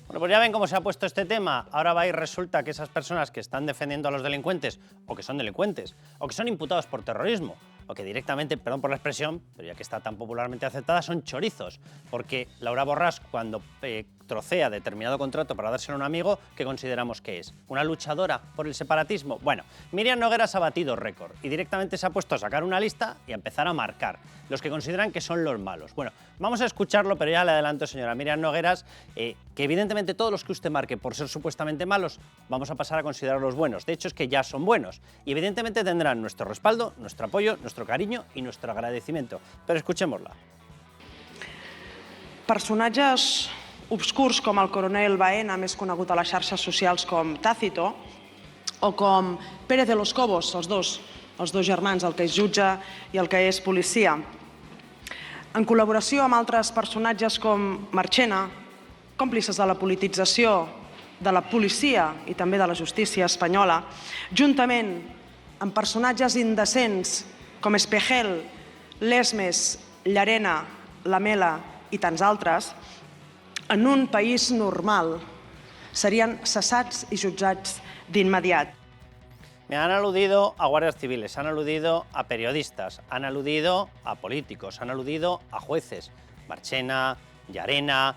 Bueno, pues ya ven cómo se ha puesto este tema. Ahora va y resulta que esas personas que están defendiendo a los delincuentes, o que son delincuentes, o que son imputados por terrorismo, o que directamente, perdón por la expresión, pero ya que está tan popularmente aceptada, son chorizos. Porque Laura Borràs, cuando trocea determinado contrato para dárselo a un amigo, ¿qué consideramos que es? ¿Una luchadora por el separatismo? Bueno, Míriam Nogueras ha batido récord y directamente se ha puesto a sacar una lista y a empezar a marcar los que consideran que son los malos. Bueno, vamos a escucharlo, pero ya le adelanto, señora Míriam Nogueras, que evidentemente todos los que usted marque por ser supuestamente malos, vamos a pasar a considerarlos buenos. De hecho, es que ya son buenos y evidentemente tendrán nuestro respaldo, nuestro apoyo, nuestro cariño y nuestro agradecimiento. Pero escuchémosla. Personatges obscurs com el coronel Baena, més conegut a les xarxes socials com Tácito, o com Pérez de los Cobos, els dos germans, el que és jutge i el que és policia. En col·laboració amb altres personatges com Marchena, còmplices de la politització de la policia i també de la justícia espanyola, juntament amb personatges indecents com Espejel, Lesmes, Llarena, Lamela i tants altres, en un país normal serien cessats i jutjats d'inmediat. Me han aludido a guardias civiles, han aludido a periodistas, han aludido a políticos, han aludido a jueces, Marchena, Llarena,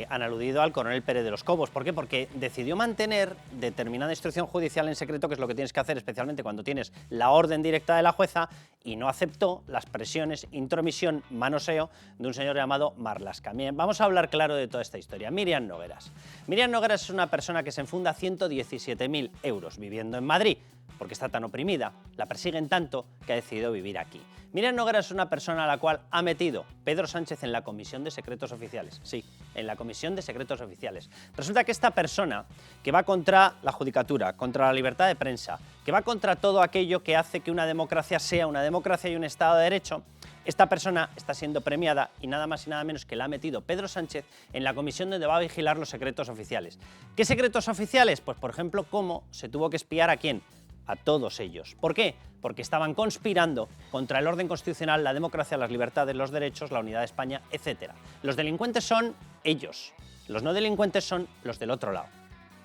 han aludido al coronel Pérez de los Cobos. ¿Por qué? Porque decidió mantener determinada instrucción judicial en secreto, que es lo que tienes que hacer, especialmente cuando tienes la orden directa de la jueza, y no aceptó las presiones, intromisión, manoseo de un señor llamado Marlaska. Bien, vamos a hablar claro de toda esta historia. Míriam Nogueras. Míriam Nogueras es una persona que se enfunda 117.000 euros viviendo en Madrid, porque está tan oprimida, la persiguen tanto que ha decidido vivir aquí. Míriam Nogueras es una persona a la cual ha metido Pedro Sánchez en la Comisión de Secretos Oficiales. Sí, en la Comisión de Secretos Oficiales. Resulta que esta persona, que va contra la judicatura, contra la libertad de prensa, que va contra todo aquello que hace que una democracia sea una democracia y un Estado de Derecho, esta persona está siendo premiada y nada más y nada menos que la ha metido Pedro Sánchez en la comisión donde va a vigilar los secretos oficiales. ¿Qué secretos oficiales? Pues, por ejemplo, cómo se tuvo que espiar a quién. A todos ellos. ¿Por qué? Porque estaban conspirando contra el orden constitucional, la democracia, las libertades, los derechos, la unidad de España, etc. Los delincuentes son ellos, los no delincuentes son los del otro lado.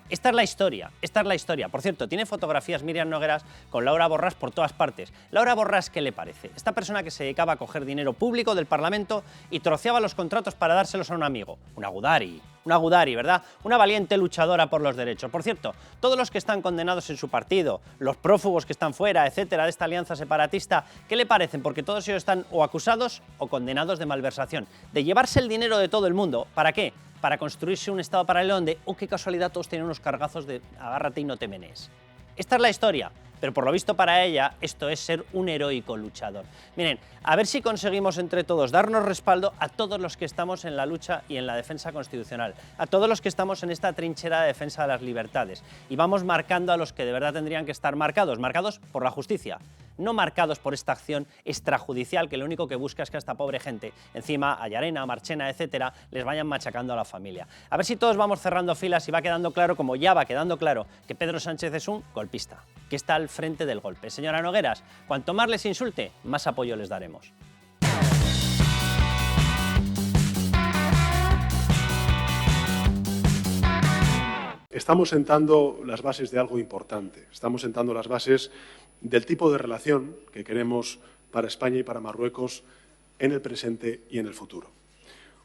Esta es la historia, esta es la historia. Por cierto, tiene fotografías Míriam Nogueras con Laura Borràs por todas partes. Laura Borràs, ¿qué le parece? Esta persona que se dedicaba a coger dinero público del Parlamento y troceaba los contratos para dárselos a un amigo. Una Gudari, ¿verdad? Una valiente luchadora por los derechos. Por cierto, todos los que están condenados en su partido, los prófugos que están fuera, etcétera, de esta alianza separatista, ¿qué le parecen? Porque todos ellos están o acusados o condenados de malversación, de llevarse el dinero de todo el mundo. ¿Para qué? Para construirse un estado paralelo donde, oh, qué casualidad, todos tienen unos cargazos de agárrate y no te menees. Esta es la historia, pero por lo visto para ella esto es ser un heroico luchador. Miren, a ver si conseguimos entre todos darnos respaldo a todos los que estamos en la lucha y en la defensa constitucional, a todos los que estamos en esta trinchera de defensa de las libertades, y vamos marcando a los que de verdad tendrían que estar marcados por la justicia, no marcados por esta acción extrajudicial que lo único que busca es que a esta pobre gente, encima a Llarena, a Marchena, etcétera, les vayan machacando a la familia. A ver si todos vamos cerrando filas y va quedando claro, como ya va quedando claro, que Pedro Sánchez es un golpista, que está al frente del golpe. Señora Nogueras, cuanto más les insulte, más apoyo les daremos. Estamos sentando las bases de algo importante. Estamos sentando las bases del tipo de relación que queremos para España y para Marruecos en el presente y en el futuro.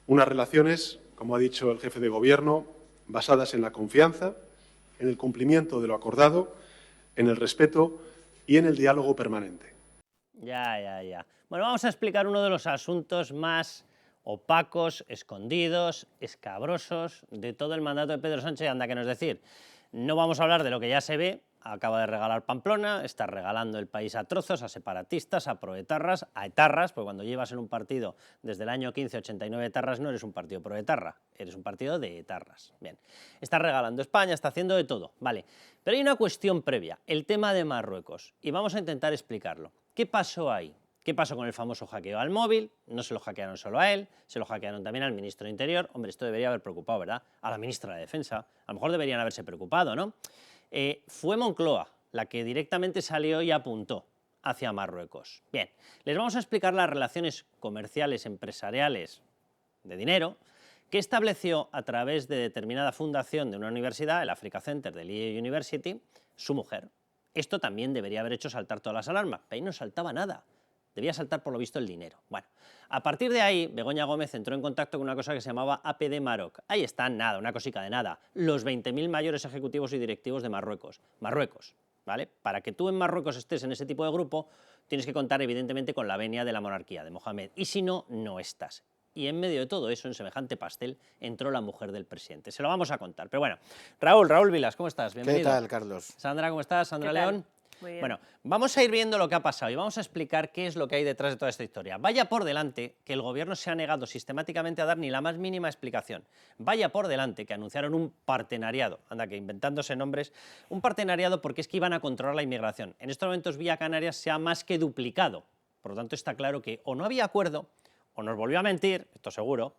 Unas relaciones, como ha dicho el jefe de Gobierno, basadas en la confianza, en el cumplimiento de lo acordado, en el respeto y en el diálogo permanente. Ya. Bueno, vamos a explicar uno de los asuntos más opacos, escondidos, escabrosos de todo el mandato de Pedro Sánchez. Anda, que no es decir, no vamos a hablar de lo que ya se ve. Acaba de regalar Pamplona, está regalando el país a trozos, a separatistas, a proetarras, a etarras, porque cuando llevas en un partido desde el año 15, 89 etarras, no eres un partido proetarra, eres un partido de etarras. Bien, está regalando España, está haciendo de todo, vale. Pero hay una cuestión previa, el tema de Marruecos, y vamos a intentar explicarlo. ¿Qué pasó ahí? ¿Qué pasó con el famoso hackeo al móvil? No se lo hackearon solo a él, se lo hackearon también al ministro de Interior. Hombre, esto debería haber preocupado, ¿verdad? A la ministra de Defensa. A lo mejor deberían haberse preocupado, ¿no? Fue Moncloa la que directamente salió y apuntó hacia Marruecos. Bien, les vamos a explicar las relaciones comerciales, empresariales, de dinero, que estableció a través de determinada fundación de una universidad, el Africa Center de Lee University, su mujer. Esto también debería haber hecho saltar todas las alarmas, pero ahí no saltaba nada. Debía saltar, por lo visto, el dinero. Bueno, a partir de ahí, Begoña Gómez entró en contacto con una cosa que se llamaba APD Maroc. Ahí está, nada, una cosica de nada. Los 20.000 mayores ejecutivos y directivos de Marruecos. Marruecos, ¿vale? Para que tú en Marruecos estés en ese tipo de grupo, tienes que contar, evidentemente, con la venia de la monarquía, de Mohamed. Y si no, no estás. Y en medio de todo eso, en semejante pastel, entró la mujer del presidente. Se lo vamos a contar. Pero bueno, Raúl Vilas, ¿cómo estás? Bienvenido. ¿Qué tal, Carlos? Sandra, ¿cómo estás? Sandra León. Muy bien. Bueno, vamos a ir viendo lo que ha pasado y vamos a explicar qué es lo que hay detrás de toda esta historia. Vaya por delante que el gobierno se ha negado sistemáticamente a dar ni la más mínima explicación. Vaya por delante que anunciaron un partenariado, anda que inventándose nombres, un partenariado porque es que iban a controlar la inmigración. En estos momentos Vía Canarias se ha más que duplicado. Por lo tanto, está claro que o no había acuerdo, o nos volvió a mentir, esto seguro,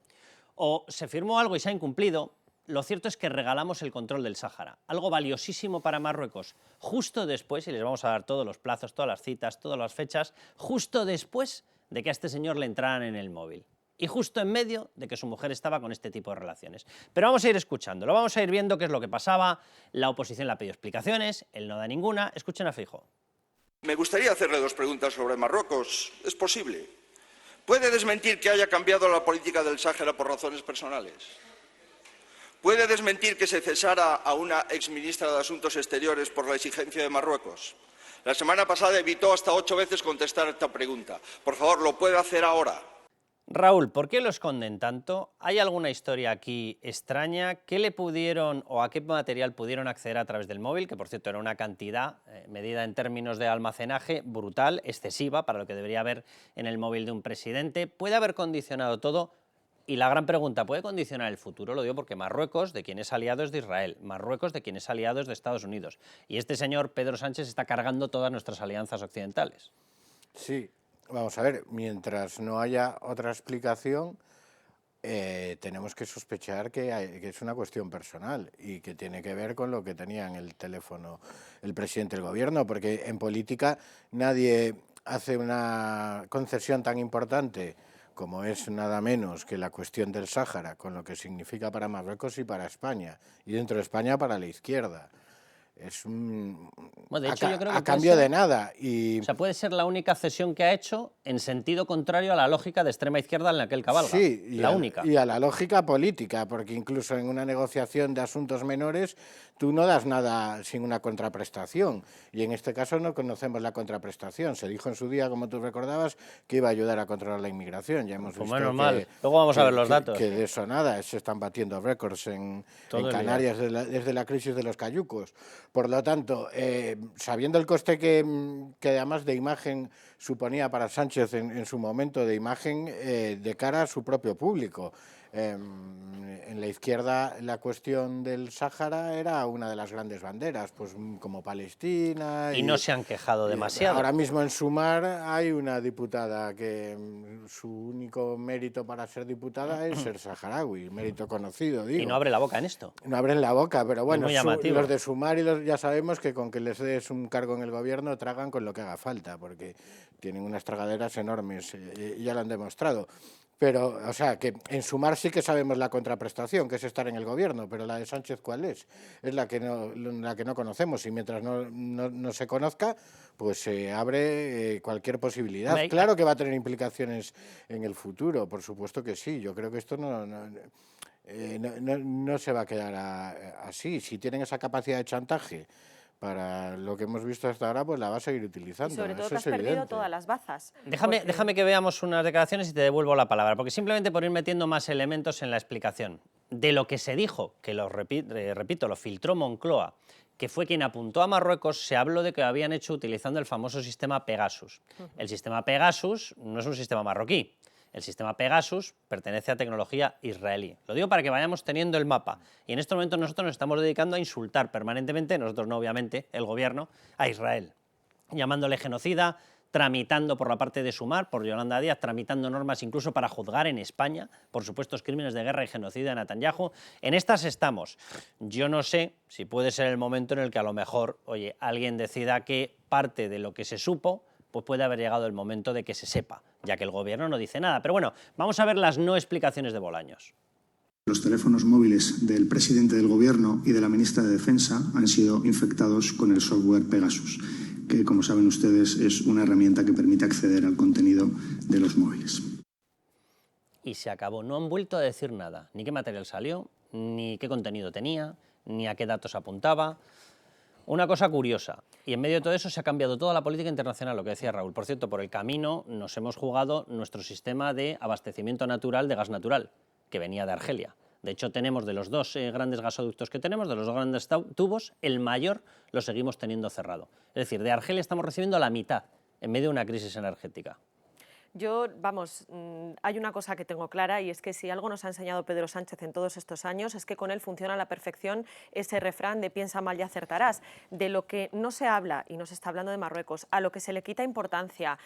o se firmó algo y se ha incumplido. Lo cierto es que regalamos el control del Sáhara, algo valiosísimo para Marruecos, justo después, y les vamos a dar todos los plazos, todas las citas, todas las fechas, justo después de que a este señor le entraran en el móvil. Y justo en medio de que su mujer estaba con este tipo de relaciones. Pero vamos a ir escuchándolo, vamos a ir viendo qué es lo que pasaba. La oposición le ha pedido explicaciones, él no da ninguna. Escuchen a Feijóo. Me gustaría hacerle dos preguntas sobre Marruecos. ¿Es posible? ¿Puede desmentir que haya cambiado la política del Sáhara por razones personales? ¿Puede desmentir que se cesara a una exministra de Asuntos Exteriores por la exigencia de Marruecos? La semana pasada evitó hasta 8 veces contestar esta pregunta. Por favor, ¿lo puede hacer ahora? Raúl, ¿por qué lo esconden tanto? ¿Hay alguna historia aquí extraña? ¿Qué le pudieron o a qué material pudieron acceder a través del móvil? Que, por cierto, era una cantidad medida en términos de almacenaje brutal, excesiva para lo que debería haber en el móvil de un presidente. ¿Puede haber condicionado todo? Y la gran pregunta, ¿puede condicionar el futuro? Lo digo porque Marruecos, de quien es aliado, es de Israel. Marruecos, de quien es aliado, es de Estados Unidos. Y este señor, Pedro Sánchez, está cargando todas nuestras alianzas occidentales. Sí, vamos a ver, mientras no haya otra explicación, tenemos que sospechar que es una cuestión personal y que tiene que ver con lo que tenía en el teléfono el presidente del gobierno, porque en política nadie hace una concesión tan importante como es nada menos que la cuestión del Sáhara, con lo que significa para Marruecos y para España, y dentro de España para la izquierda. Es un... Bueno, de hecho, yo creo que a cambio de nada. Y... O sea, puede ser la única cesión que ha hecho en sentido contrario a la lógica de extrema izquierda en la que él cabalga. Sí, única. Y a la lógica política, porque incluso en una negociación de asuntos menores tú no das nada sin una contraprestación. Y en este caso no conocemos la contraprestación. Se dijo en su día, como tú recordabas, que iba a ayudar a controlar la inmigración. Ya hemos visto menos mal. Luego vamos a ver los datos. Que de eso nada, se están batiendo récords en Canarias desde la crisis de los cayucos. Por lo tanto, sabiendo el coste que además de imagen suponía para Sánchez en su momento, de imagen de cara a su propio público. En la izquierda la cuestión del Sáhara era una de las grandes banderas, pues como Palestina. Y no se han quejado demasiado. Ahora mismo en Sumar hay una diputada que su único mérito para ser diputada es ser saharaui, mérito conocido, digo. Y no abre la boca en esto. No abren la boca, pero bueno, los de Sumar y ya sabemos que con que les des un cargo en el gobierno tragan con lo que haga falta, porque tienen unas tragaderas enormes, ya lo han demostrado. Pero, o sea, que en Sumar sí que sabemos la contraprestación, que es estar en el gobierno, pero la de Sánchez, ¿cuál es? Es la que no conocemos, y mientras no se conozca, pues se abre cualquier posibilidad. Claro que va a tener implicaciones en el futuro, por supuesto que sí. Yo creo que esto no se va a quedar así. Si tienen esa capacidad de chantaje para lo que hemos visto hasta ahora, pues la va a seguir utilizando. Y sobre todo eso que has perdido todas las bazas. Déjame que veamos unas declaraciones y te devuelvo la palabra, porque simplemente por ir metiendo más elementos en la explicación. De lo que se dijo, que repito, lo filtró Moncloa, que fue quien apuntó a Marruecos, se habló de que lo habían hecho utilizando el famoso sistema Pegasus. El sistema Pegasus no es un sistema marroquí. El sistema Pegasus pertenece a tecnología israelí. Lo digo para que vayamos teniendo el mapa. Y en estos momentos nosotros nos estamos dedicando a insultar permanentemente, nosotros no obviamente, el gobierno, a Israel, llamándole genocida, tramitando por la parte de Sumar, por Yolanda Díaz, tramitando normas incluso para juzgar en España por supuestos crímenes de guerra y genocidio de Netanyahu. En estas estamos. Yo no sé si puede ser el momento en el que a lo mejor, oye, alguien decida que parte de lo que se supo pues puede haber llegado el momento de que se sepa, ya que el gobierno no dice nada. Pero bueno, vamos a ver las no explicaciones de Bolaños. Los teléfonos móviles del presidente del Gobierno y de la ministra de Defensa han sido infectados con el software Pegasus, que, como saben ustedes, es una herramienta que permite acceder al contenido de los móviles. Y se acabó. No han vuelto a decir nada, ni qué material salió, ni qué contenido tenía, ni a qué datos apuntaba. Una cosa curiosa, y en medio de todo eso se ha cambiado toda la política internacional, lo que decía Raúl. Por cierto, por el camino nos hemos jugado nuestro sistema de abastecimiento natural de gas natural, que venía de Argelia. De hecho, tenemos de los dos grandes gasoductos que tenemos, de los dos grandes tubos, el mayor lo seguimos teniendo cerrado. Es decir, de Argelia estamos recibiendo la mitad en medio de una crisis energética. Yo, vamos, hay una cosa que tengo clara y es que si algo nos ha enseñado Pedro Sánchez en todos estos años es que con él funciona a la perfección ese refrán de piensa mal y acertarás. De lo que no se habla, y no se está hablando de Marruecos, a lo que se le quita importancia,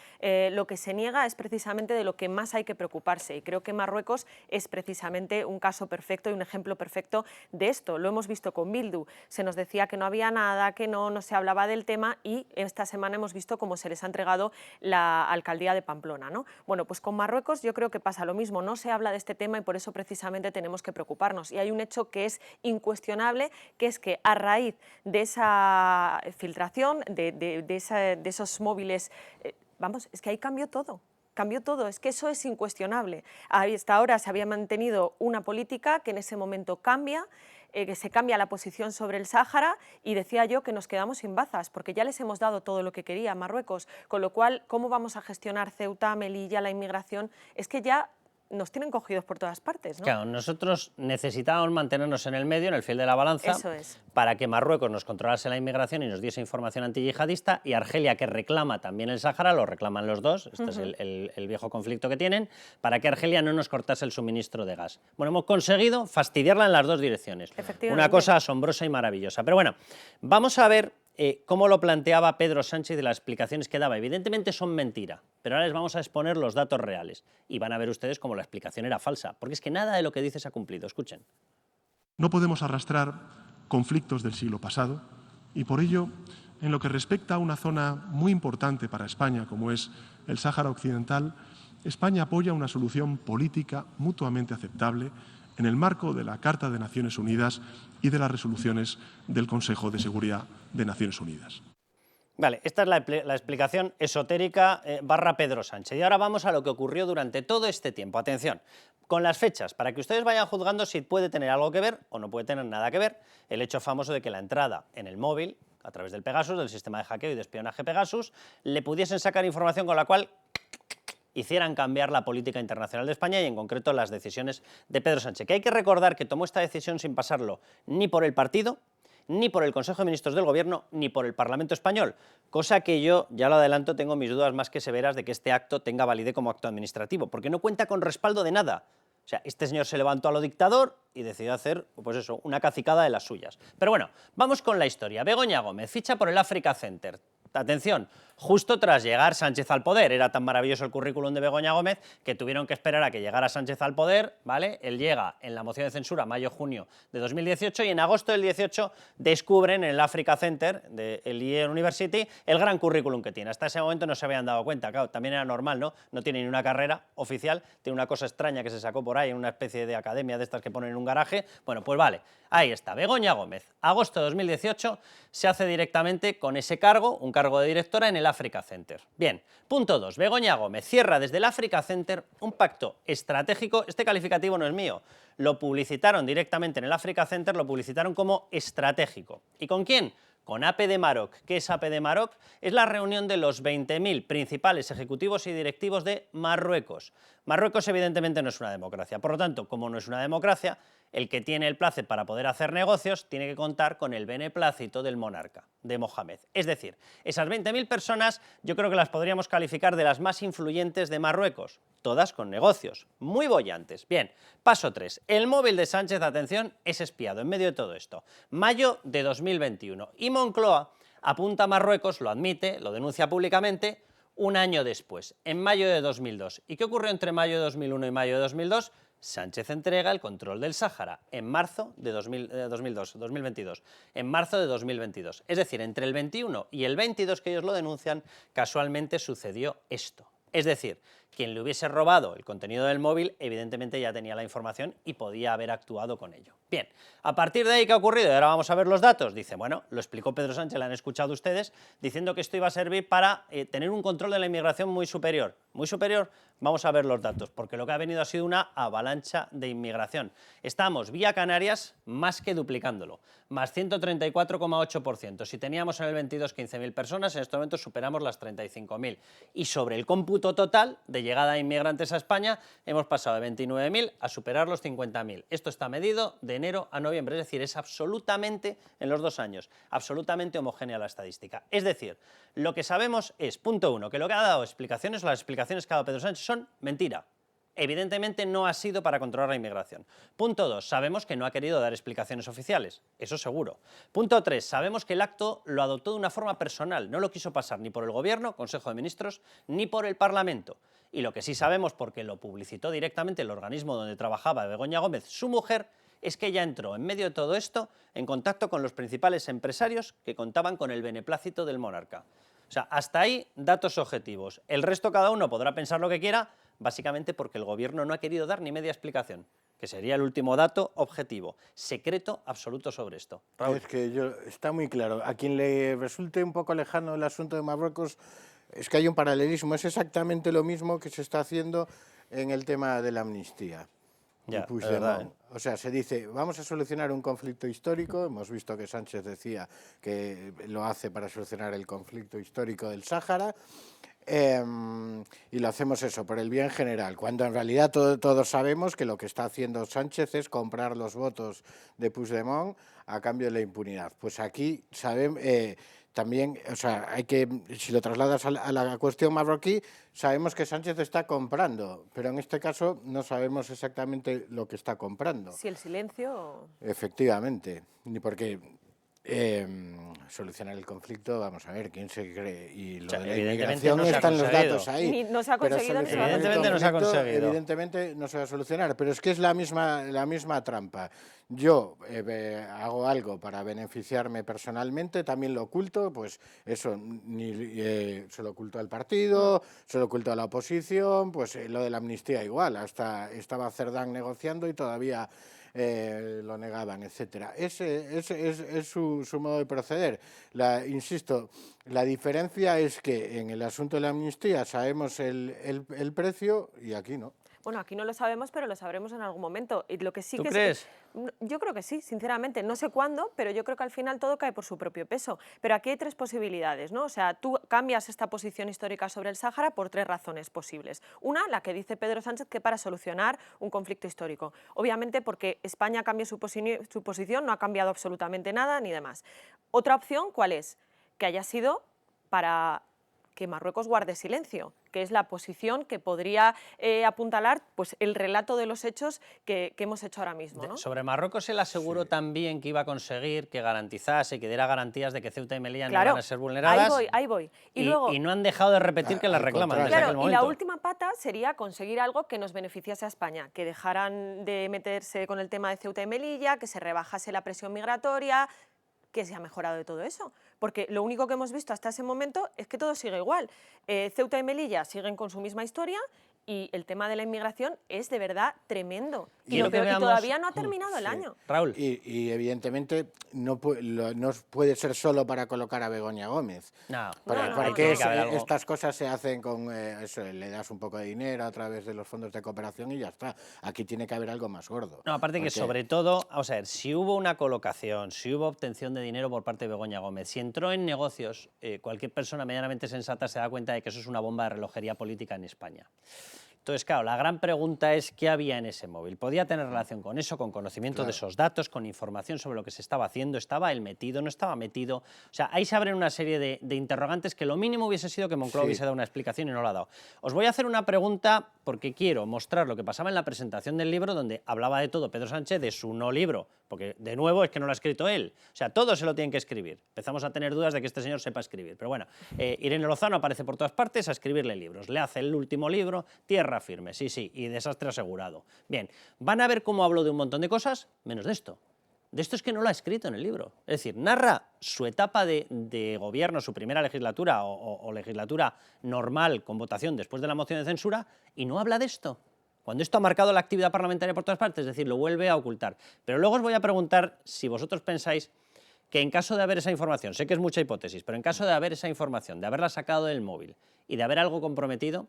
lo que se niega es precisamente de lo que más hay que preocuparse. Y creo que Marruecos es precisamente un caso perfecto y un ejemplo perfecto de esto. Lo hemos visto con Bildu. Se nos decía que no había nada, que no se hablaba del tema y esta semana hemos visto cómo se les ha entregado la alcaldía de Pamplona, ¿no? Bueno, pues con Marruecos yo creo que pasa lo mismo, no se habla de este tema y por eso precisamente tenemos que preocuparnos. Y hay un hecho que es incuestionable, que es que a raíz de esa filtración, de esos móviles, vamos, es que ahí cambió todo. Cambió todo, es que eso es incuestionable. Hasta ahora se había mantenido una política que en ese momento cambia, que se cambia la posición sobre el Sáhara y decía yo que nos quedamos sin bazas, porque ya les hemos dado todo lo que quería a Marruecos, con lo cual, ¿cómo vamos a gestionar Ceuta, Melilla, la inmigración? Es que ya nos tienen cogidos por todas partes, ¿no? Claro, nosotros necesitábamos mantenernos en el medio, en el fiel de la balanza, Eso es. para que Marruecos nos controlase la inmigración y nos diese información antiyihadista, y Argelia, que reclama también el Sáhara, lo reclaman los dos, este es el viejo conflicto que tienen, para que Argelia no nos cortase el suministro de gas. Bueno, hemos conseguido fastidiarla en las dos direcciones. Una cosa asombrosa y maravillosa. Pero bueno, vamos a ver cómo lo planteaba Pedro Sánchez y las explicaciones que daba. Evidentemente son mentira, pero ahora les vamos a exponer los datos reales y van a ver ustedes cómo la explicación era falsa, porque es que nada de lo que dice se ha cumplido. Escuchen. No podemos arrastrar conflictos del siglo pasado y por ello, en lo que respecta a una zona muy importante para España, como es el Sáhara Occidental, España apoya una solución política mutuamente aceptable en el marco de la Carta de Naciones Unidas y de las resoluciones del Consejo de Seguridad de Naciones Unidas. Vale, esta es la explicación esotérica barra Pedro Sánchez. Y ahora vamos a lo que ocurrió durante todo este tiempo. Atención, con las fechas, para que ustedes vayan juzgando si puede tener algo que ver o no puede tener nada que ver, el hecho famoso de que la entrada en el móvil, a través del Pegasus, del sistema de hackeo y de espionaje Pegasus, le pudiesen sacar información con la cual hicieran cambiar la política internacional de España y en concreto las decisiones de Pedro Sánchez. Que hay que recordar que tomó esta decisión sin pasarlo ni por el partido, ni por el Consejo de Ministros del Gobierno, ni por el Parlamento Español, cosa que yo, ya lo adelanto, tengo mis dudas más que severas de que este acto tenga validez como acto administrativo, porque no cuenta con respaldo de nada. O sea, este señor se levantó a lo dictador y decidió hacer, pues eso, una cacicada de las suyas. Pero bueno, vamos con la historia. Begoña Gómez ficha por el Africa Center. Atención, justo tras llegar Sánchez al poder. Era tan maravilloso el currículum de Begoña Gómez que tuvieron que esperar a que llegara Sánchez al poder, ¿vale? Él llega en la moción de censura mayo-junio de 2018 y en agosto del 18 descubren en el Africa Center del IE University el gran currículum que tiene. Hasta ese momento no se habían dado cuenta, claro, también era normal, ¿no? No tiene ni una carrera oficial, tiene una cosa extraña que se sacó por ahí en una especie de academia de estas que ponen en un garaje. Bueno, pues vale, ahí está, Begoña Gómez. Agosto de 2018 se hace directamente con ese cargo, un cargo de directora en el Africa Center. Bien, punto 2. Begoña Gómez cierra desde el Africa Center un pacto estratégico. Este calificativo no es mío. Lo publicitaron directamente en el Africa Center, lo publicitaron como estratégico. ¿Y con quién? Con APD Maroc. ¿Qué es APD Maroc? Es la reunión de los 20.000 principales ejecutivos y directivos de Marruecos. Marruecos evidentemente no es una democracia. Por lo tanto, como no es una democracia, el que tiene el place para poder hacer negocios tiene que contar con el beneplácito del monarca, de Mohamed. Es decir, esas 20.000 personas yo creo que las podríamos calificar de las más influyentes de Marruecos, todas con negocios, muy bollantes. Bien, paso 3. El móvil de Sánchez, atención, es espiado en medio de todo esto. Mayo de 2021. Y Moncloa apunta a Marruecos, lo admite, lo denuncia públicamente, un año después, en mayo de 2002. ¿Y qué ocurrió entre mayo de 2001 y mayo de 2002? Sánchez entrega el control del Sáhara en marzo de 2022, en marzo de 2022. Es decir, entre el 21 y el 22 que ellos lo denuncian, casualmente sucedió esto. Es decir, Quien le hubiese robado el contenido del móvil, evidentemente ya tenía la información y podía haber actuado con ello. Bien, a partir de ahí, ¿qué ha ocurrido? Y ahora vamos a ver los datos. Dice, bueno, lo explicó Pedro Sánchez, lo han escuchado ustedes, diciendo que esto iba a servir para tener un control de la inmigración muy superior. Muy superior, vamos a ver los datos, porque lo que ha venido ha sido una avalancha de inmigración. Estamos, vía Canarias, más que duplicándolo, más 134,8%. Si teníamos en el 22 15.000 personas, en este momento superamos las 35.000. Y sobre el cómputo total de llegada de inmigrantes a España, hemos pasado de 29.000 a superar los 50.000. Esto está medido de enero a noviembre, es decir, es absolutamente, en los 2 años, absolutamente homogénea la estadística. Es decir, lo que sabemos es, punto 1, que lo que ha dado explicaciones, las explicaciones que ha dado Pedro Sánchez son mentira. Evidentemente no ha sido para controlar la inmigración. Punto 2, sabemos que no ha querido dar explicaciones oficiales, eso seguro. Punto 3, sabemos que el acto lo adoptó de una forma personal, no lo quiso pasar ni por el Gobierno, Consejo de Ministros, ni por el Parlamento. Y lo que sí sabemos, porque lo publicitó directamente el organismo donde trabajaba Begoña Gómez, su mujer, es que ella entró en medio de todo esto en contacto con los principales empresarios que contaban con el beneplácito del monarca. O sea, hasta ahí datos objetivos. El resto cada uno podrá pensar lo que quiera, básicamente porque el Gobierno no ha querido dar ni media explicación, que sería el último dato objetivo. Secreto absoluto sobre esto. Raúl. Es que está muy claro. A quien le resulte un poco lejano el asunto de Marruecos, es que hay un paralelismo. Es exactamente lo mismo que se está haciendo en el tema de la amnistía. Ya, es verdad, ¿eh? O sea, se dice, vamos a solucionar un conflicto histórico. Hemos visto que Sánchez decía que lo hace para solucionar el conflicto histórico del Sáhara. Y lo hacemos eso, por el bien general, cuando en realidad todos sabemos que lo que está haciendo Sánchez es comprar los votos de Puigdemont a cambio de la impunidad. Pues aquí sabemos... también, o sea, si lo trasladas a la cuestión marroquí, sabemos que Sánchez está comprando, pero en este caso no sabemos exactamente lo que está comprando. Si el silencio... Efectivamente, ni porque solucionar el conflicto, vamos a ver, ¿quién se cree? Y lo de la inmigración están los datos ahí. No se ha conseguido. Evidentemente no se ha conseguido. Evidentemente no se va a solucionar, pero es que es la misma trampa. Yo hago algo para beneficiarme personalmente, también lo oculto, pues eso, se lo oculto al partido, se lo oculto a la oposición, pues lo de la amnistía igual, hasta estaba Cerdán negociando y todavía lo negaban, etcétera. Ese es su modo de proceder. Insisto, la diferencia es que en el asunto de la amnistía sabemos el precio y aquí no. Bueno, aquí no lo sabemos, pero lo sabremos en algún momento. Y lo que sí ¿Tú que crees? Yo creo que sí, sinceramente. No sé cuándo, pero yo creo que al final todo cae por su propio peso. Pero aquí hay 3 posibilidades, ¿no? O sea, tú cambias esta posición histórica sobre el Sáhara por 3 razones posibles. Una, la que dice Pedro Sánchez, que para solucionar un conflicto histórico. Obviamente porque España cambie su posición, no ha cambiado absolutamente nada ni demás. Otra opción, ¿cuál es? Que haya sido para que Marruecos guarde silencio, que es la posición que podría apuntalar pues, el relato de los hechos que hemos hecho ahora mismo, ¿no? Sobre Marruecos él aseguró también que iba a conseguir que garantizase, que diera garantías de que Ceuta y Melilla no iban a ser vulneradas. Ahí voy. Y no han dejado de repetir que las reclaman desde aquel momento. Y la última pata sería conseguir algo que nos beneficiase a España, que dejaran de meterse con el tema de Ceuta y Melilla, que se rebajase la presión migratoria, que se ha mejorado de todo eso. Porque lo único que hemos visto hasta ese momento es que todo sigue igual. Ceuta y Melilla siguen con su misma historia y el tema de la inmigración es de verdad tremendo. Y todavía no ha terminado el año. Raúl. Y evidentemente no puede ser solo para colocar a Begoña Gómez. Porque estas cosas se hacen con eso, le das un poco de dinero a través de los fondos de cooperación y ya está. Aquí tiene que haber algo más gordo. No, aparte que sobre todo, vamos a ver, si hubo una colocación, si hubo obtención de dinero por parte de Begoña Gómez, si entró en negocios, cualquier persona medianamente sensata se da cuenta de que eso es una bomba de relojería política en España. Entonces, claro, la gran pregunta es qué había en ese móvil. ¿Podía tener relación con eso, con conocimiento de esos datos, con información sobre lo que se estaba haciendo? ¿Estaba él metido? ¿No estaba metido? O sea, ahí se abren una serie de interrogantes que lo mínimo hubiese sido que Moncloa hubiese dado una explicación y no la ha dado. Os voy a hacer una pregunta porque quiero mostrar lo que pasaba en la presentación del libro, donde hablaba de todo Pedro Sánchez, de su no libro, porque de nuevo es que no lo ha escrito él. O sea, todo se lo tienen que escribir. Empezamos a tener dudas de que este señor sepa escribir. Pero bueno, Irene Lozano aparece por todas partes a escribirle libros. Le hace el último libro, Tierra firme, sí, y desastre asegurado. Bien, van a ver cómo hablo de un montón de cosas, menos de esto. de esto es que no lo ha escrito en el libro. Es decir, narra su etapa de gobierno, su primera legislatura o legislatura normal con votación después de la moción de censura, y no habla de esto. Cuando esto ha marcado la actividad parlamentaria por todas partes, es decir, lo vuelve a ocultar. Pero luego os voy a preguntar si vosotros pensáis que en caso de haber esa información, sé que es mucha hipótesis, pero en caso de haber esa información, de haberla sacado del móvil y de haber algo comprometido,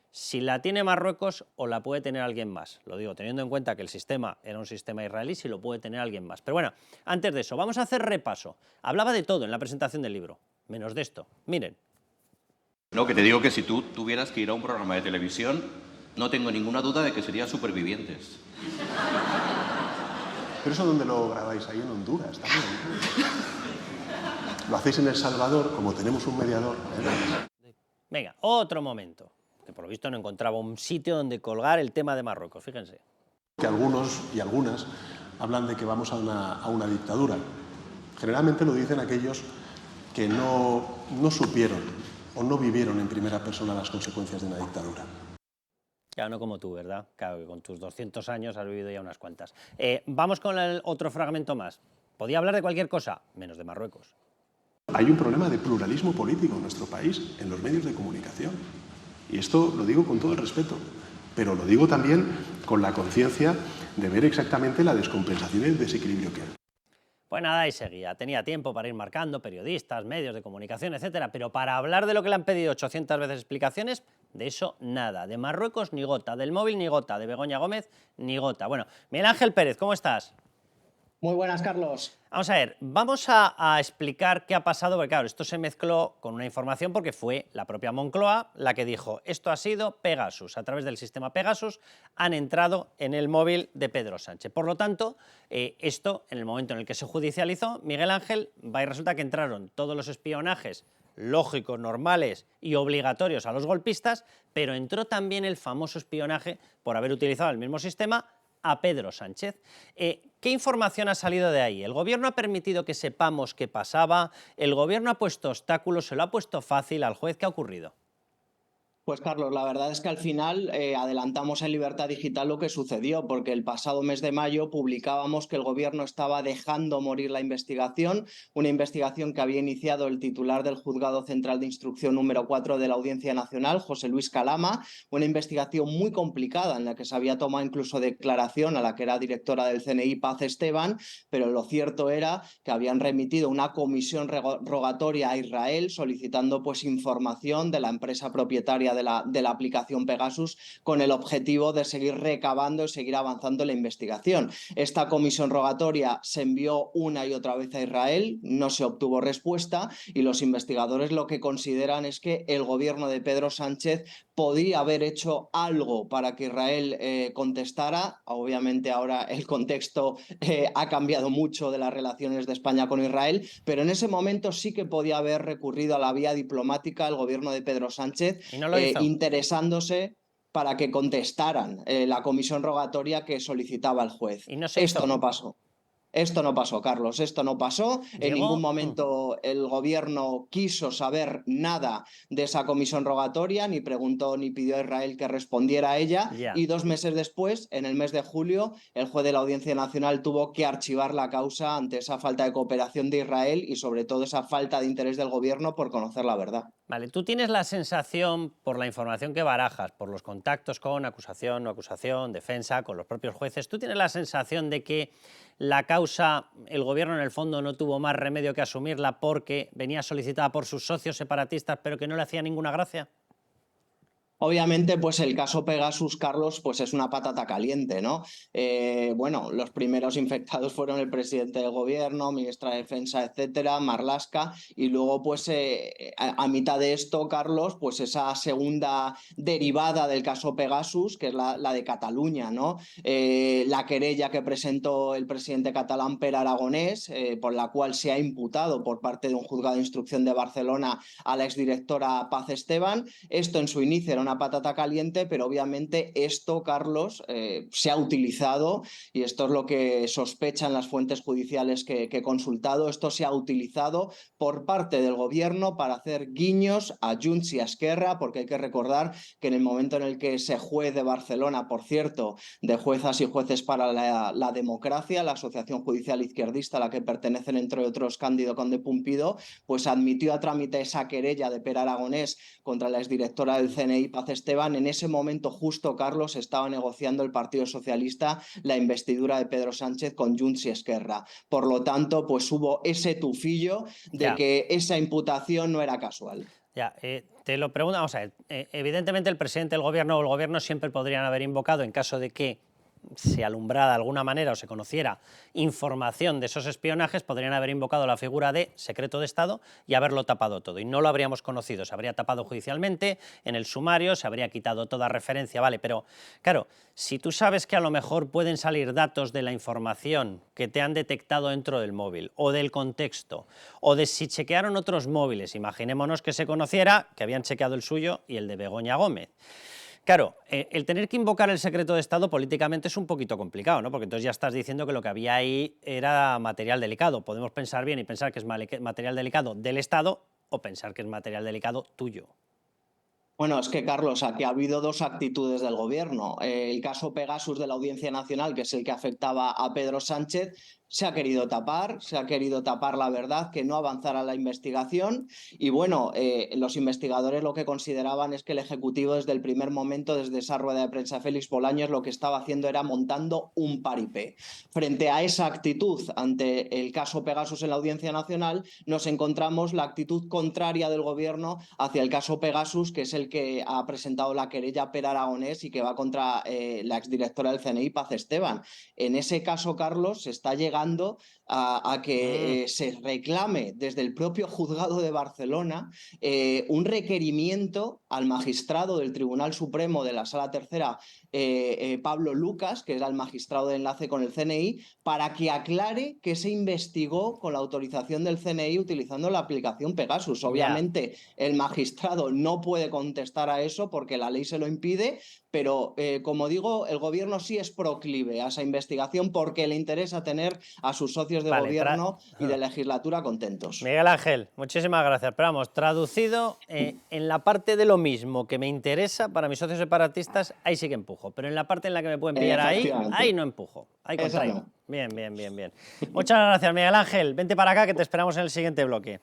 si la tiene Marruecos o la puede tener alguien más. Lo digo teniendo en cuenta que el sistema era un sistema israelí, si lo puede tener alguien más. Pero bueno, antes de eso, vamos a hacer repaso. Hablaba de todo en la presentación del libro, menos de esto. Miren. No, que te digo que si tú tuvieras que ir a un programa de televisión, no tengo ninguna duda de que serían Supervivientes. ¿Pero eso dónde lo grabáis? Ahí en Honduras también. Lo hacéis en El Salvador, como tenemos un mediador. Venga, otro momento, que por lo visto no encontraba un sitio donde colgar el tema de Marruecos, fíjense. Que algunos y algunas hablan de que vamos a una dictadura. Generalmente lo dicen aquellos que no supieron o no vivieron en primera persona las consecuencias de una dictadura. Claro, no como tú, ¿verdad? Claro, que con tus 200 años has vivido ya unas cuantas. Vamos con el otro fragmento más. Podía hablar de cualquier cosa, menos de Marruecos. Hay un problema de pluralismo político en nuestro país, en los medios de comunicación. Y esto lo digo con todo el respeto, pero lo digo también con la conciencia de ver exactamente la descompensación y el desequilibrio que hay. Pues nada, y seguía. Tenía tiempo para ir marcando periodistas, medios de comunicación, etcétera, pero para hablar de lo que le han pedido 800 veces explicaciones, de eso nada. De Marruecos ni gota, del móvil ni gota, de Begoña Gómez ni gota. Bueno, Miguel Ángel Pérez, ¿cómo estás? Muy buenas, Carlos. Vamos a ver, vamos a explicar qué ha pasado, porque claro, esto se mezcló con una información porque fue la propia Moncloa la que dijo, esto ha sido Pegasus, a través del sistema Pegasus han entrado en el móvil de Pedro Sánchez. Por lo tanto, esto, en el momento en el que se judicializó, Miguel Ángel, va y resulta que entraron todos los espionajes lógicos, normales y obligatorios a los golpistas, pero entró también el famoso espionaje por haber utilizado el mismo sistema a Pedro Sánchez. ¿Qué información ha salido de ahí? ¿El gobierno ha permitido que sepamos qué pasaba? ¿El gobierno ha puesto obstáculos? ¿Se lo ha puesto fácil al juez? ¿Qué ha ocurrido? Pues Carlos, la verdad es que al final adelantamos en Libertad Digital lo que sucedió, porque el pasado mes de mayo publicábamos que el gobierno estaba dejando morir la investigación, una investigación que había iniciado el titular del Juzgado Central de Instrucción número 4 de la Audiencia Nacional, José Luis Calama, una investigación muy complicada en la que se había tomado incluso declaración a la que era directora del CNI, Paz Esteban, pero lo cierto era que habían remitido una comisión rogatoria a Israel solicitando pues información de la empresa propietaria de la aplicación Pegasus con el objetivo de seguir recabando y seguir avanzando en la investigación. Esta comisión rogatoria se envió una y otra vez a Israel, no se obtuvo respuesta y los investigadores lo que consideran es que el gobierno de Pedro Sánchez podía haber hecho algo para que Israel contestara. Obviamente ahora el contexto ha cambiado mucho de las relaciones de España con Israel, pero en ese momento sí que podía haber recurrido a la vía diplomática el gobierno de Pedro Sánchez, ¿Y no lo hizo? interesándose para que contestaran la comisión rogatoria que solicitaba el juez. ¿Y no se hizo? Esto no pasó. Esto no pasó, Carlos, esto no pasó. En ningún momento el gobierno quiso saber nada de esa comisión rogatoria, ni preguntó ni pidió a Israel que respondiera a ella. Ya. Y 2 meses después, en el mes de julio, el juez de la Audiencia Nacional tuvo que archivar la causa ante esa falta de cooperación de Israel y sobre todo esa falta de interés del gobierno por conocer la verdad. Vale, tú tienes la sensación, por la información que barajas, por los contactos con acusación, no acusación, defensa, con los propios jueces, ¿tú tienes la sensación de que la causa, el gobierno en el fondo no tuvo más remedio que asumirla porque venía solicitada por sus socios separatistas pero que no le hacía ninguna gracia? Obviamente, pues el caso Pegasus, Carlos, pues es una patata caliente, ¿no? Bueno, los primeros infectados fueron el presidente del gobierno, ministra de Defensa, etcétera, Marlaska, y luego, pues a mitad de esto, Carlos, pues esa segunda derivada del caso Pegasus, que es la de Cataluña, ¿no? La querella que presentó el presidente catalán Per Aragonés, por la cual se ha imputado por parte de un juzgado de instrucción de Barcelona a la exdirectora Paz Esteban. Esto en su inicio era una una patata caliente, pero obviamente esto, Carlos, se ha utilizado, y esto es lo que sospechan las fuentes judiciales que he consultado, esto se ha utilizado por parte del gobierno para hacer guiños a Junts y a Esquerra, porque hay que recordar que en el momento en el que ese juez de Barcelona, por cierto, de Juezas y Jueces para la Democracia, la asociación judicial izquierdista a la que pertenecen, entre otros, Cándido Conde Pumpido, pues admitió a trámite esa querella de Per Aragonés contra la exdirectora del CNI, Paz Esteban. En ese momento justo, Carlos, estaba negociando el Partido Socialista la investidura de Pedro Sánchez con Junts y Esquerra. Por lo tanto, pues hubo ese tufillo de que esa imputación no era casual. Ya, te lo pregunto, vamos a ver, evidentemente el presidente del gobierno o el gobierno siempre podrían haber invocado, en caso de que se alumbrara de alguna manera o se conociera información de esos espionajes, podrían haber invocado la figura de secreto de Estado y haberlo tapado todo. Y no lo habríamos conocido, se habría tapado judicialmente, en el sumario, se habría quitado toda referencia, vale, pero claro, si tú sabes que a lo mejor pueden salir datos de la información que te han detectado dentro del móvil, o del contexto, o de si chequearon otros móviles, imaginémonos que se conociera que habían chequeado el suyo y el de Begoña Gómez. Claro, el tener que invocar el secreto de Estado políticamente es un poquito complicado, ¿no? Porque entonces ya estás diciendo que lo que había ahí era material delicado. Podemos pensar bien y pensar que es material delicado del Estado o pensar que es material delicado tuyo. Bueno, es que, Carlos, aquí ha habido dos actitudes del gobierno. El caso Pegasus de la Audiencia Nacional, que es el que afectaba a Pedro Sánchez, se ha querido tapar la verdad, que no avanzara la investigación. Y bueno, los investigadores lo que consideraban es que el Ejecutivo desde el primer momento, desde esa rueda de prensa, Félix Bolaños, lo que estaba haciendo era montando un paripé. Frente a esa actitud, ante el caso Pegasus en la Audiencia Nacional, nos encontramos la actitud contraria del gobierno hacia el caso Pegasus, que es el que ha presentado la querella Per Aragonés y que va contra la exdirectora del CNI, Paz Esteban. En ese caso, Carlos, se está llegando a que se reclame desde el propio juzgado de Barcelona un requerimiento al magistrado del Tribunal Supremo de la Sala Tercera, Pablo Lucas, que era el magistrado de enlace con el CNI, para que aclare que se investigó con la autorización del CNI utilizando la aplicación Pegasus. Obviamente, el magistrado no puede contestar a eso porque la ley se lo impide, pero como digo, el gobierno sí es proclive a esa investigación porque le interesa tener a sus socios de gobierno y de legislatura contentos. Miguel Ángel, muchísimas gracias. Pero vamos, traducido, en la parte de lo mismo que me interesa para mis socios separatistas, ahí sí que empujo. Pero en la parte en la que me pueden pillar ahí no empujo. Ahí contraigo. No. Bien. Muchas gracias, Miguel Ángel. Vente para acá que te esperamos en el siguiente bloque.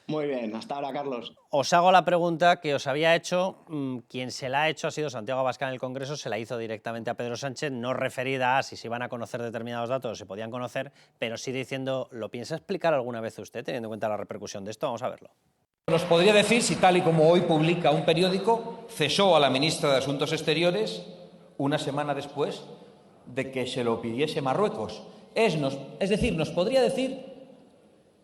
Muy bien, hasta ahora, Carlos. Os hago la pregunta que os había hecho, quien se la ha hecho ha sido Santiago Abascal en el Congreso, se la hizo directamente a Pedro Sánchez, no referida a si se iban a conocer determinados datos o se podían conocer, pero sí diciendo, ¿lo piensa explicar alguna vez usted, teniendo en cuenta la repercusión de esto? Vamos a verlo. Nos podría decir si, tal y como hoy publica un periódico, cesó a la ministra de Asuntos Exteriores una semana después de que se lo pidiese Marruecos. Es decir, nos podría decir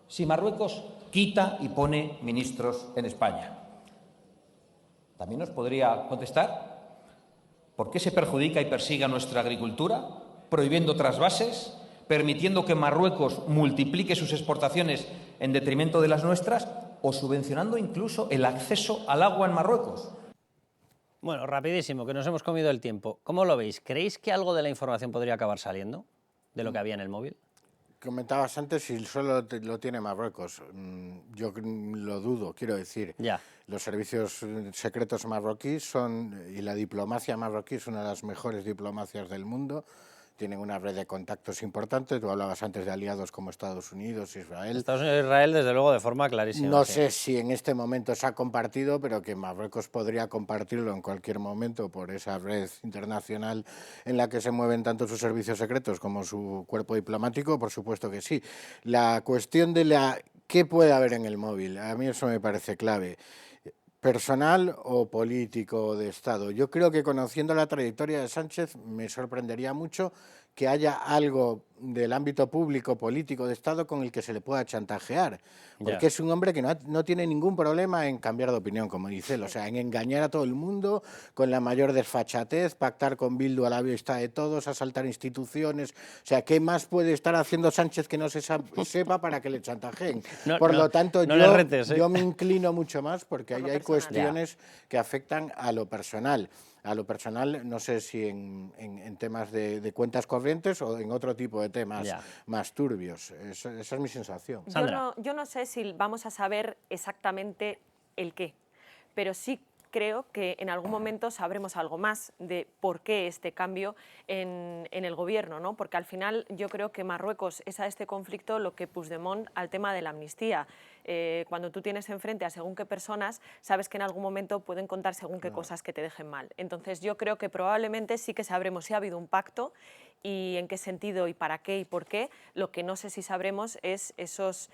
si Marruecos quita y pone ministros en España. También nos podría contestar por qué se perjudica y persigue a nuestra agricultura, prohibiendo trasvases, permitiendo que Marruecos multiplique sus exportaciones en detrimento de las nuestras o subvencionando incluso el acceso al agua en Marruecos. Bueno, rapidísimo, que nos hemos comido el tiempo. ¿Cómo lo veis? ¿Creéis que algo de la información podría acabar saliendo de lo que había en el móvil? Comentabas antes si solo lo tiene Marruecos. Yo lo dudo, quiero decir. Ya. Los servicios secretos marroquíes y la diplomacia marroquí es una de las mejores diplomacias del mundo. Tienen una red de contactos importante. Tú hablabas antes de aliados como Estados Unidos, Israel. Estados Unidos e Israel, desde luego, de forma clarísima. No sé si en este momento se ha compartido, pero que Marruecos podría compartirlo en cualquier momento por esa red internacional en la que se mueven tanto sus servicios secretos como su cuerpo diplomático, por supuesto que sí. La cuestión de ¿qué puede haber en el móvil? A mí eso me parece clave. ¿Personal o político de Estado? Yo creo que, conociendo la trayectoria de Sánchez, me sorprendería mucho que haya algo del ámbito público, político, de Estado con el que se le pueda chantajear. Porque es un hombre que no tiene ningún problema en cambiar de opinión, como dice él, o sea, en engañar a todo el mundo con la mayor desfachatez, pactar con Bildu a la vista de todos, asaltar instituciones. O sea, ¿qué más puede estar haciendo Sánchez que no se sepa para que le chantajeen? Por lo tanto, yo me inclino mucho más porque ahí hay cuestiones que afectan a lo personal. A lo personal, no sé si en temas de cuentas corrientes o en otro tipo de temas más turbios. Esa es mi sensación. Yo no sé si vamos a saber exactamente el qué, pero sí creo que en algún momento sabremos algo más de por qué este cambio en el gobierno, ¿no? Porque al final yo creo que Marruecos es a este conflicto lo que Puigdemont al tema de la amnistía. Cuando tú tienes enfrente a según qué personas, sabes que en algún momento pueden contar según qué cosas que te dejen mal. Entonces yo creo que probablemente sí que sabremos si ha habido un pacto y en qué sentido y para qué y por qué. Lo que no sé si sabremos es esos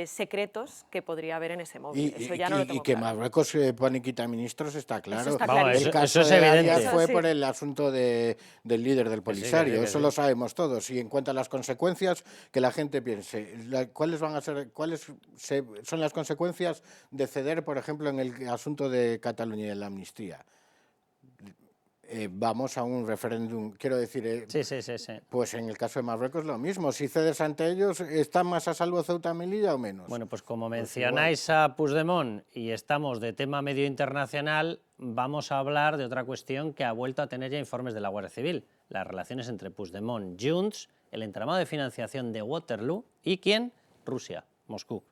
secretos que podría haber en ese móvil. Eso ya no lo tengo y que claro. Marruecos pone quitaministros está claro. Eso está clarísimo. El caso eso es de evidente. Arias fue por el asunto del líder del Polisario. que Eso lo sabemos todos. Y en cuanto a las consecuencias, que la gente piense, ¿cuáles son las consecuencias de ceder, por ejemplo, en el asunto de Cataluña y de la amnistía? Vamos a un referéndum, quiero decir, pues en el caso de Marruecos lo mismo, si cedes ante ellos, ¿están más a salvo Ceuta y Melilla o menos? Bueno, pues como mencionáis a Puigdemont y estamos de tema medio internacional, vamos a hablar de otra cuestión que ha vuelto a tener ya informes de la Guardia Civil, las relaciones entre Puigdemont, Junts, el entramado de financiación de Waterloo y ¿quién? Rusia, Moscú.